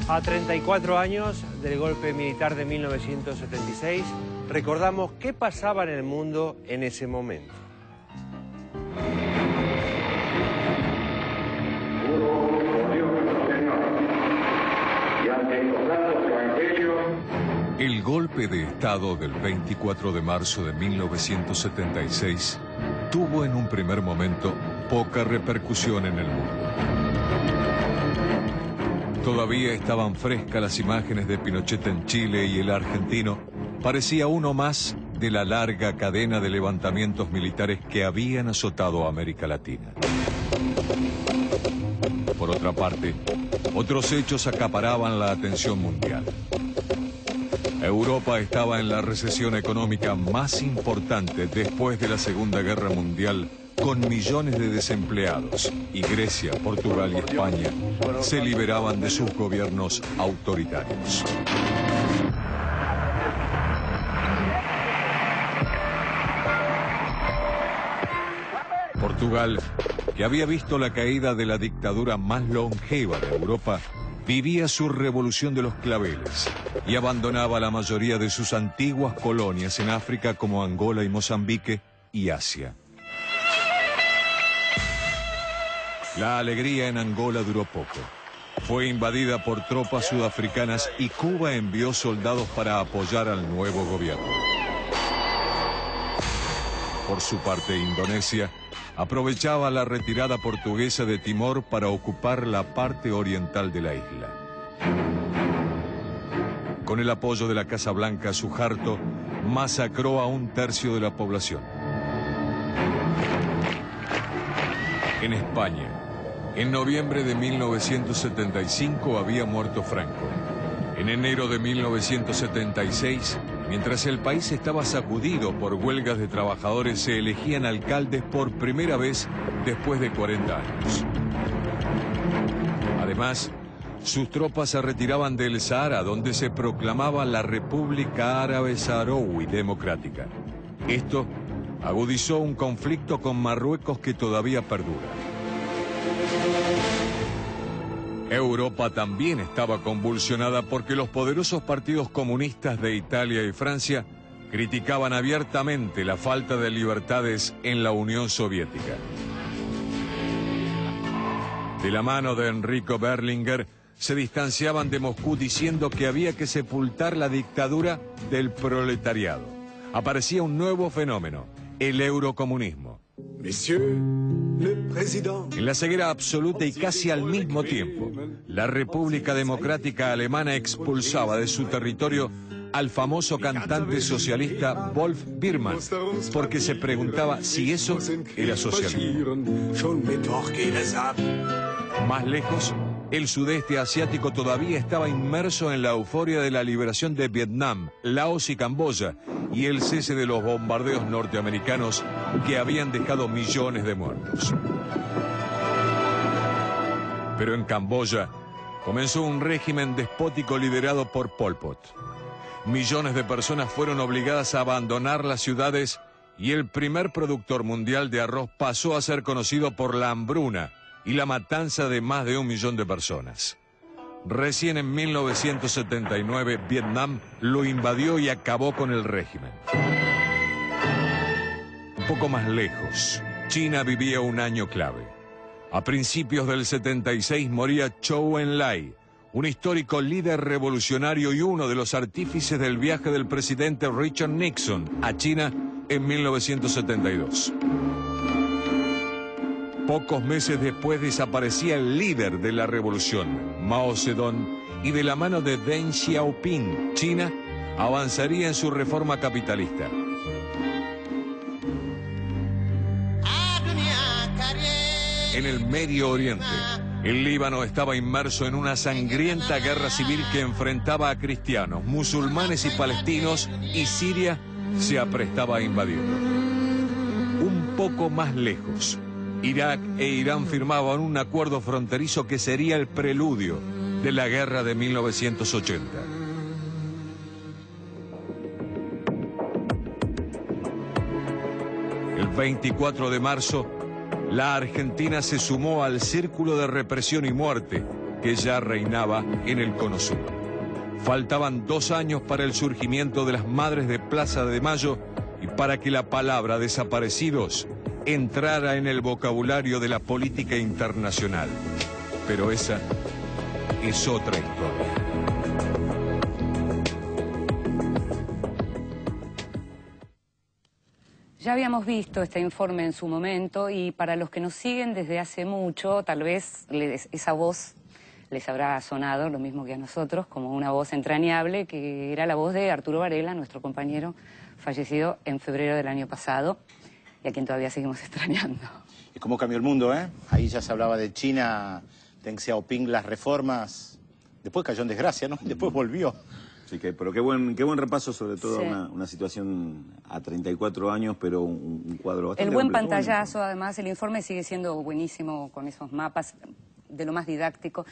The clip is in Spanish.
A 34 años del golpe militar de 1976, recordamos qué pasaba en el mundo en ese momento. El golpe de Estado del 24 de marzo de 1976 tuvo en un primer momento poca repercusión en el mundo. Todavía estaban frescas las imágenes de Pinochet en Chile y el argentino parecía uno más de la larga cadena de levantamientos militares que habían azotado a América Latina. Por otra parte, otros hechos acaparaban la atención mundial. Europa estaba en la recesión económica más importante después de la Segunda Guerra Mundial, con millones de desempleados, y Grecia, Portugal y España se liberaban de sus gobiernos autoritarios. Portugal, que había visto la caída de la dictadura más longeva de Europa, vivía su revolución de los claveles y abandonaba la mayoría de sus antiguas colonias en África como Angola y Mozambique y Asia. La alegría en Angola duró poco. Fue invadida por tropas sudafricanas y Cuba envió soldados para apoyar al nuevo gobierno. Por su parte, Indonesia aprovechaba la retirada portuguesa de Timor para ocupar la parte oriental de la isla. Con el apoyo de la Casa Blanca, Suharto masacró a 1/3 de la población. En España, en noviembre de 1975 había muerto Franco. En enero de 1976, mientras el país estaba sacudido por huelgas de trabajadores, se elegían alcaldes por primera vez después de 40 años. Además, sus tropas se retiraban del Sahara, donde se proclamaba la República Árabe Saharaui Democrática. Esto agudizó un conflicto con Marruecos que todavía perdura. Europa también estaba convulsionada porque los poderosos partidos comunistas de Italia y Francia criticaban abiertamente la falta de libertades en la Unión Soviética. De la mano de Enrico Berlinguer, se distanciaban de Moscú diciendo que había que sepultar la dictadura del proletariado. Aparecía un nuevo fenómeno, el eurocomunismo. En la ceguera absoluta y casi al mismo tiempo, la República Democrática Alemana expulsaba de su territorio al famoso cantante socialista Wolf Biermann, porque se preguntaba si eso era socialismo. Más lejos, el sudeste asiático todavía estaba inmerso en la euforia de la liberación de Vietnam, Laos y Camboya, y el cese de los bombardeos norteamericanos que habían dejado millones de muertos. Pero en Camboya comenzó un régimen despótico liderado por Pol Pot. Millones de personas fueron obligadas a abandonar las ciudades y el primer productor mundial de arroz pasó a ser conocido por la hambruna y la matanza de más de 1 millón de personas. Recién en 1979, Vietnam lo invadió y acabó con el régimen. Un poco más lejos, China vivía un año clave. A principios del 76 moría Zhou Enlai, un histórico líder revolucionario y uno de los artífices del viaje del presidente Richard Nixon a China en 1972. Pocos meses después desaparecía el líder de la revolución, Mao Zedong, y de la mano de Deng Xiaoping, China avanzaría en su reforma capitalista. En el Medio Oriente, el Líbano estaba inmerso en una sangrienta guerra civil que enfrentaba a cristianos, musulmanes y palestinos, y Siria se aprestaba a invadirlo. Un poco más lejos, Irak e Irán firmaban un acuerdo fronterizo que sería el preludio de la guerra de 1980. El 24 de marzo, la Argentina se sumó al círculo de represión y muerte que ya reinaba en el Cono Sur. Faltaban 2 años para el surgimiento de las Madres de Plaza de Mayo y para que la palabra desaparecidos entrara en el vocabulario de la política internacional. Pero esa es otra historia. Ya habíamos visto este informe en su momento y para los que nos siguen desde hace mucho, tal vez esa voz les habrá sonado, lo mismo que a nosotros, como una voz entrañable, que era la voz de Arturo Varela, nuestro compañero fallecido en febrero del año pasado y a quien todavía seguimos extrañando. ¿Y cómo cambió el mundo, eh? Ahí ya se hablaba de China, Deng Xiaoping, las reformas. Después cayó en desgracia, ¿no? Después volvió. Sí, pero qué buen repaso, sobre todo Sí. una situación a 34 años, pero un cuadro bastante El buen completo. pantallazo, además, el informe sigue siendo buenísimo con esos mapas de lo más didáctico.